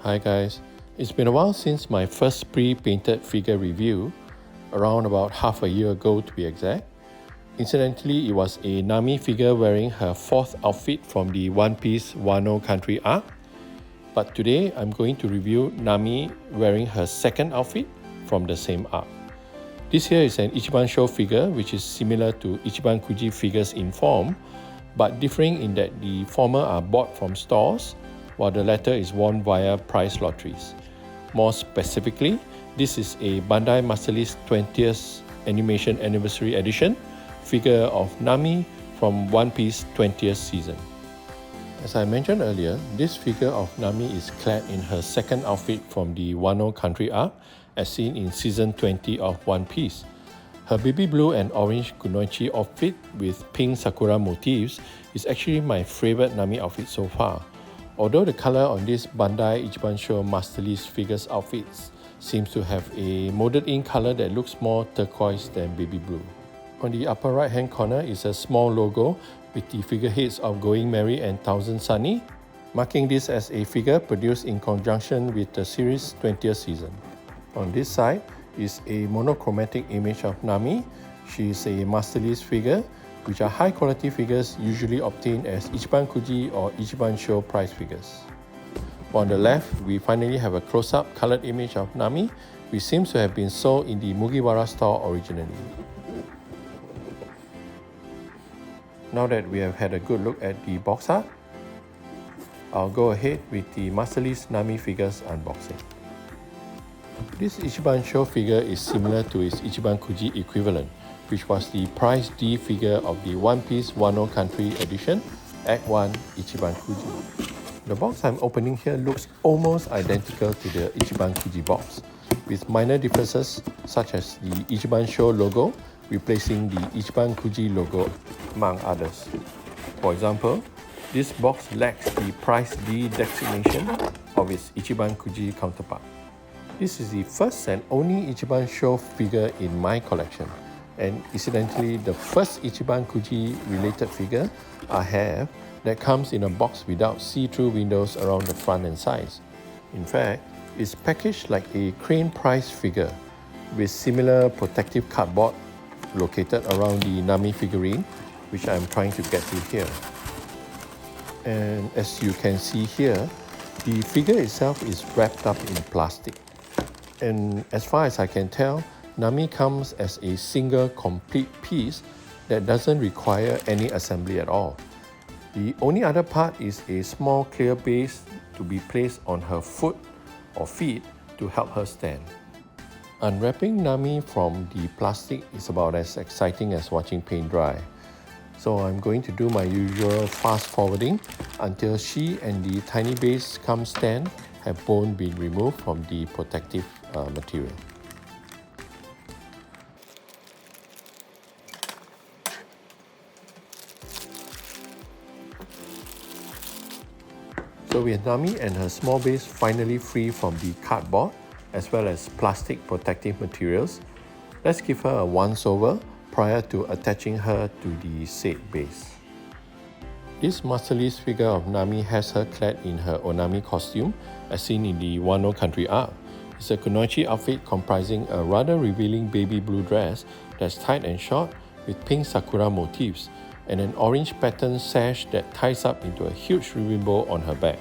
Hi guys, it's been a while since my first pre-painted figure review, around about half a year ago to be exact. Incidentally, it was a Nami figure wearing her fourth outfit from the One Piece Wano Country arc. But today I'm going to review Nami wearing her second outfit from the same arc. This here is an IchibanSho figure which is similar to Ichiban Kuji figures in form, but differing in that the former are bought from stores while the latter is won via prize lotteries. More specifically, this is a Bandai Masterlise 20th Animation Anniversary Edition figure of Nami from One Piece 20th season. As I mentioned earlier, this figure of Nami is clad in her second outfit from the Wano Country arc as seen in season 20 of One Piece. Her baby blue and orange kunoichi outfit with pink sakura motifs is actually my favorite Nami outfit so far. Although the color on this Bandai IchibanSho Masterlise figures outfits seems to have a molded in color that looks more turquoise than baby blue. On the upper right hand corner is a small logo with the figureheads of Going Merry and Thousand Sunny, marking this as a figure produced in conjunction with the series' 20th season. On this side is a monochromatic image of Nami. She is a Masterlise figure, which are high quality figures usually obtained as Ichiban Kuji or IchibanSho prize figures. On the left, we finally have a close-up colored image of Nami, which seems to have been sold in the Mugiwara store originally. Now that we have had a good look at the box art, I'll go ahead with the Masterlise Nami figures unboxing. This IchibanSho figure is similar to its Ichiban Kuji equivalent, which was the prize D figure of the One Piece Wano Country edition, Act 1 Ichiban Kuji. The box I'm opening here looks almost identical to the Ichiban Kuji box, with minor differences such as the IchibanSho logo replacing the Ichiban Kuji logo, among others. For example, this box lacks the prize D designation of its Ichiban Kuji counterpart. This is the first and only IchibanSho figure in my collection, and incidentally the first Ichiban Kuji related figure I have that comes in a box without see-through windows around the front and sides. In fact, it's packaged like a crane prize figure with similar protective cardboard located around the Nami figurine, which I'm trying to get to here. And as you can see here, the figure itself is wrapped up in plastic. And as far as I can tell, Nami comes as a single complete piece that doesn't require any assembly at all. The only other part is a small clear base to be placed on her foot or feet to help her stand. Unwrapping Nami from the plastic is about as exciting as watching paint dry. So I'm going to do my usual fast forwarding until she and the tiny base come stand have both been removed from the protective material. So with Nami and her small base finally free from the cardboard as well as plastic protective materials, let's give her a once-over prior to attaching her to the said base. This Masterlise figure of Nami has her clad in her Onami costume as seen in the Wano Country arc. It's a kunoichi outfit comprising a rather revealing baby blue dress that's tight and short with pink sakura motifs and an orange pattern sash that ties up into a huge ribbon bow on her back.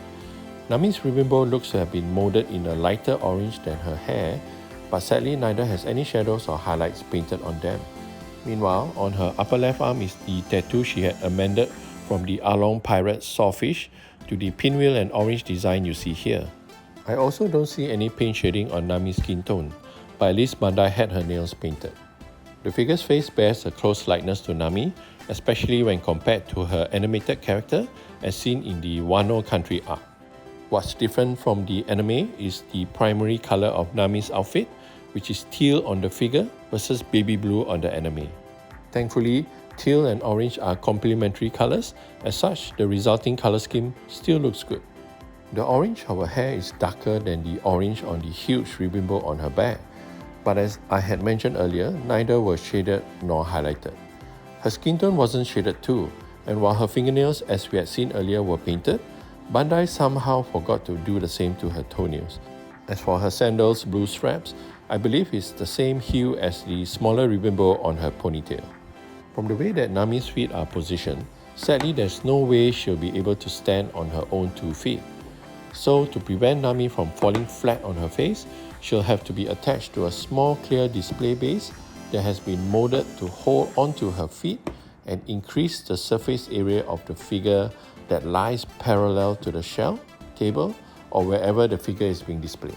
Nami's ribbon bow looks to have been molded in a lighter orange than her hair, but sadly neither has any shadows or highlights painted on them. Meanwhile, on her upper left arm is the tattoo she had amended from the Along Pirate Sawfish to the pinwheel and orange design you see here. I also don't see any paint shading on Nami's skin tone, but at least Bandai had her nails painted. The figure's face bears a close likeness to Nami, especially when compared to her animated character as seen in the Wano Country arc. What's different from the anime is the primary color of Nami's outfit, which is teal on the figure versus baby blue on the anime. Thankfully, teal and orange are complementary colors, as such the resulting color scheme still looks good. The orange of her hair is darker than the orange on the huge ribbon bow on her back, but as I had mentioned earlier, neither were shaded nor highlighted. Her skin tone wasn't shaded too, and while her fingernails as we had seen earlier were painted, Bandai somehow forgot to do the same to her toenails. As for her sandals' blue straps, I believe it's the same hue as the smaller ribbon bow on her ponytail. From the way that Nami's feet are positioned, sadly there's no way she'll be able to stand on her own 2 feet. So to prevent Nami from falling flat on her face, she'll have to be attached to a small clear display base that has been molded to hold onto her feet and increase the surface area of the figure that lies parallel to the shelf, table, or wherever the figure is being displayed.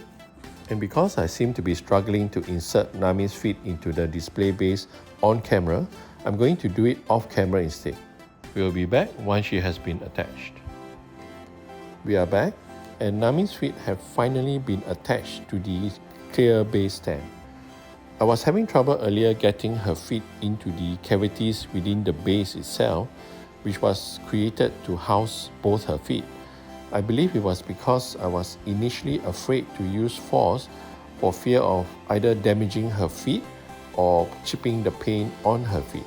And because I seem to be struggling to insert Nami's feet into the display base on camera, I'm going to do it off camera instead. We'll be back once she has been attached. We are back, and Nami's feet have finally been attached to the clear base stand. I was having trouble earlier getting her feet into the cavities within the base itself, which was created to house both her feet. I believe it was because I was initially afraid to use force for fear of either damaging her feet or chipping the paint on her feet.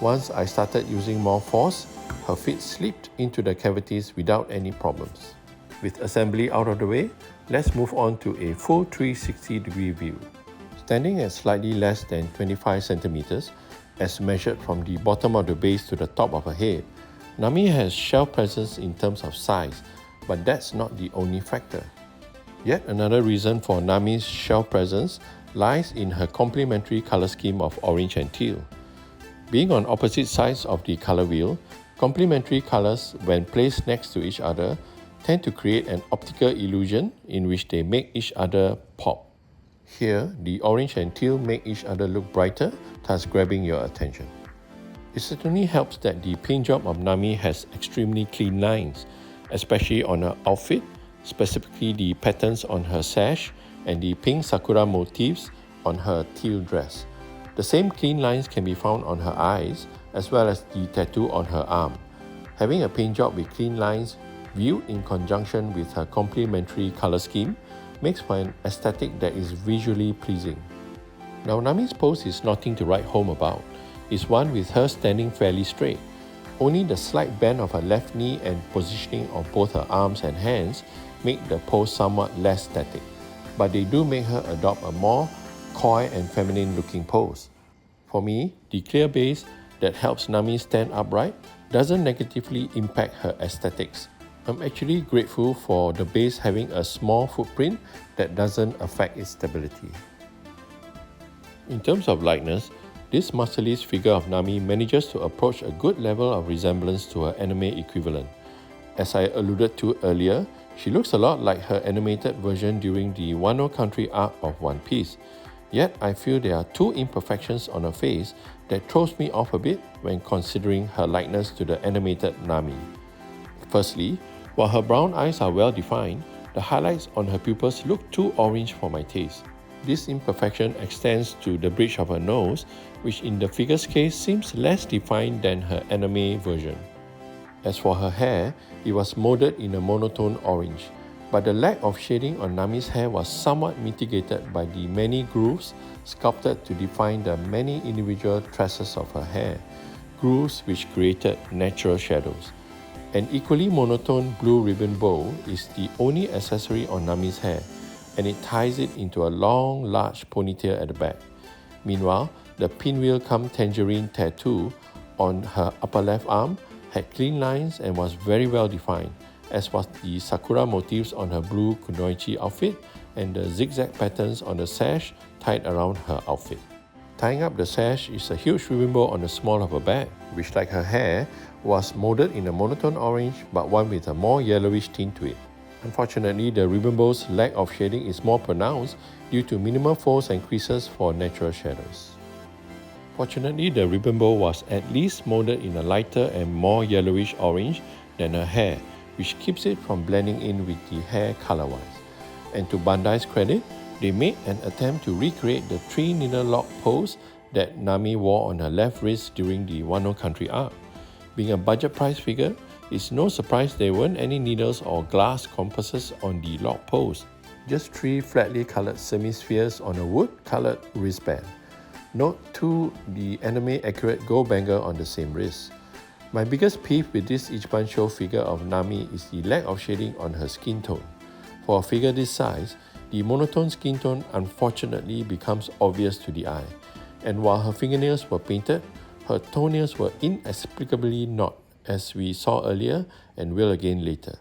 Once I started using more force, her feet slipped into the cavities without any problems. With assembly out of the way, let's move on to a full 360-degree view. Standing at slightly less than 25 centimeters, as measured from the bottom of the base to the top of her head, Nami has shelf presence in terms of size, but that's not the only factor. Yet another reason for Nami's shelf presence lies in her complementary color scheme of orange and teal. Being on opposite sides of the color wheel, complementary colors, when placed next to each other, tend to create an optical illusion in which they make each other pop. Here, the orange and teal make each other look brighter, thus grabbing your attention. It certainly helps that the paint job of Nami has extremely clean lines, especially on her outfit, specifically the patterns on her sash and the pink sakura motifs on her teal dress. The same clean lines can be found on her eyes, as well as the tattoo on her arm. Having a paint job with clean lines viewed in conjunction with her complementary color scheme makes for an aesthetic that is visually pleasing. Now Nami's pose is nothing to write home about. It's one with her standing fairly straight. Only the slight bend of her left knee and positioning of both her arms and hands make the pose somewhat less static, but they do make her adopt a more coy and feminine looking pose. For me, the clear base that helps Nami stand upright doesn't negatively impact her aesthetics. I'm actually grateful for the base having a small footprint that doesn't affect its stability. In terms of likeness, this Masterlise figure of Nami manages to approach a good level of resemblance to her anime equivalent. As I alluded to earlier, she looks a lot like her animated version during the Wano Country arc of One Piece. Yet I feel there are 2 imperfections on her face that throws me off a bit when considering her likeness to the animated Nami. Firstly, while her brown eyes are well defined, the highlights on her pupils look too orange for my taste. This imperfection extends to the bridge of her nose, which in the figure's case seems less defined than her anime version. As for her hair, it was molded in a monotone orange, but the lack of shading on Nami's hair was somewhat mitigated by the many grooves sculpted to define the many individual tresses of her hair, grooves which created natural shadows. An equally monotone blue ribbon bow is the only accessory on Nami's hair, and it ties it into a long, large ponytail at the back. Meanwhile, the pinwheel cum tangerine tattoo on her upper left arm had clean lines and was very well defined, as was the sakura motifs on her blue kunoichi outfit and the zigzag patterns on the sash tied around her outfit. Tying up the sash is a huge ribbon bow on the small of her back, which, like her hair, was molded in a monotone orange but one with a more yellowish tint to it. Unfortunately, the ribbon bow's lack of shading is more pronounced due to minimal folds and creases for natural shadows. Fortunately, the ribbon bow was at least molded in a lighter and more yellowish orange than her hair, which keeps it from blending in with the hair color-wise. And to Bandai's credit, they made an attempt to recreate the 3-needle lock pose that Nami wore on her left wrist during the Wano Country arc. Being a budget price figure, it's no surprise there weren't any needles or glass compasses on the lock pose, just 3 flatly colored semi-spheres on a wood-colored wristband. Note too the anime accurate gold banger on the same wrist. My biggest peeve with this IchibanSho figure of Nami is the lack of shading on her skin tone. For a figure this size, the monotone skin tone unfortunately becomes obvious to the eye, and while her fingernails were painted, her toenails were inexplicably not, as we saw earlier and will again later.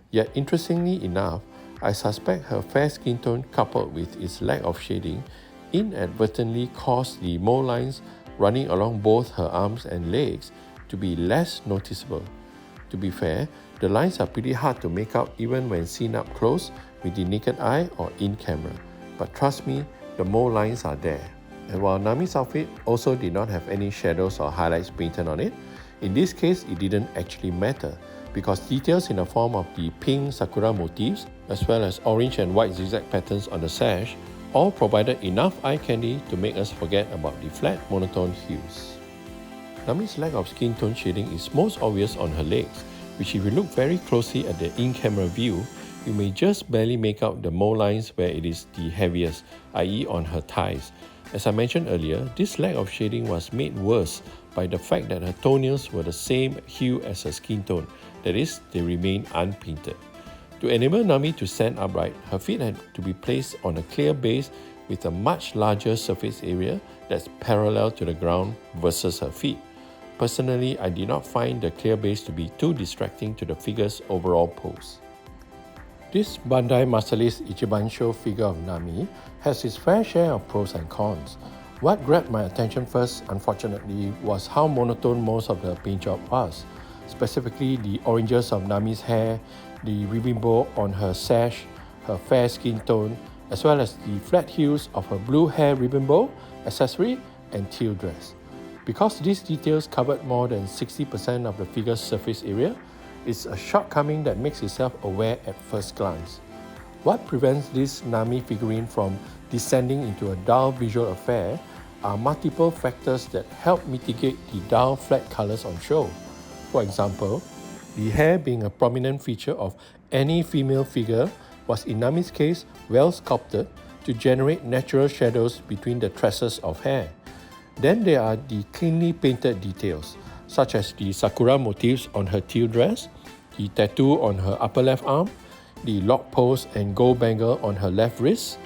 Yet interestingly enough, I suspect her fair skin tone coupled with its lack of shading inadvertently caused the mole lines running along both her arms and legs to be less noticeable. To be fair, the lines are pretty hard to make out even when seen up close with the naked eye or in camera, but trust me, the mole lines are there. And while Nami's outfit also did not have any shadows or highlights painted on it, in this case it didn't actually matter because details in the form of the pink sakura motifs as well as orange and white zigzag patterns on the sash all provided enough eye candy to make us forget about the flat monotone hues. Nami's lack of skin tone shading is most obvious on her legs, which if you look very closely at the in-camera view, you may just barely make out the mole lines where it is the heaviest, i.e. on her thighs. As I mentioned earlier, this lack of shading was made worse by the fact that her toenails were the same hue as her skin tone, that is, they remain unpainted. To enable Nami to stand upright, her feet had to be placed on a clear base with a much larger surface area that's parallel to the ground versus her feet. Personally, I did not find the clear base to be too distracting to the figure's overall pose. This Bandai Masterlise IchibanSho figure of Nami has its fair share of pros and cons. What grabbed my attention first, unfortunately, was how monotone most of the paint job was. Specifically, the oranges of Nami's hair, the ribbon bow on her sash, her fair skin tone, as well as the flat hues of her blue hair ribbon bow, accessory, and teal dress. Because these details covered more than 60% of the figure's surface area, it's a shortcoming that makes itself aware at first glance. What prevents this Nami figurine from descending into a dull visual affair are multiple factors that help mitigate the dull flat colors on show. For example, the hair being a prominent feature of any female figure was in Nami's case well sculpted to generate natural shadows between the tresses of hair. Then there are the cleanly painted details, such as the sakura motifs on her teal dress, the tattoo on her upper left arm, the lock pose and gold bangle on her left wrist,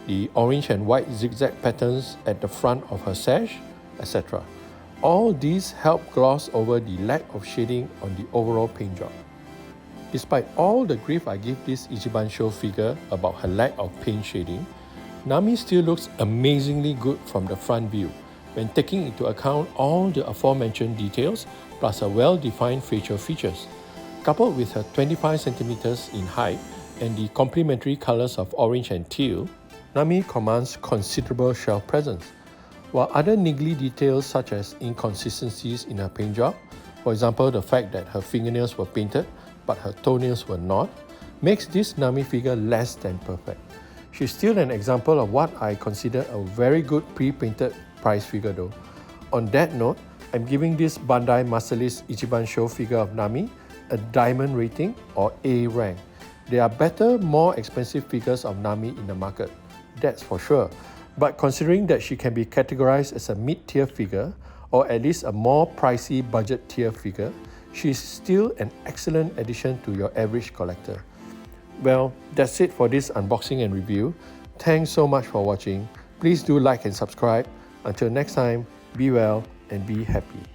the orange and white zigzag patterns at the front of her sash, etc. All these help gloss over the lack of shading on the overall paint job. Despite all the grief I give this IchibanSho figure about her lack of paint shading, Nami still looks amazingly good from the front view when taking into account all the aforementioned details plus her well-defined facial features. Coupled with her 25 cm in height and the complementary colors of orange and teal, Nami commands considerable shelf presence. While other niggly details such as inconsistencies in her paint job, for example the fact that her fingernails were painted but her toenails were not, makes this Nami figure less than perfect. She's still an example of what I consider a very good pre-painted price figure though. On that note, I'm giving this Bandai Masterlise IchibanSho figure of Nami a diamond rating or A rank. There are better, more expensive figures of Nami in the market, that's for sure. But considering that she can be categorized as a mid-tier figure, or at least a more pricey budget tier figure, she's still an excellent addition to your average collector. Well, that's it for this unboxing and review. Thanks so much for watching. Please do like and subscribe. Until next time, be well and be happy.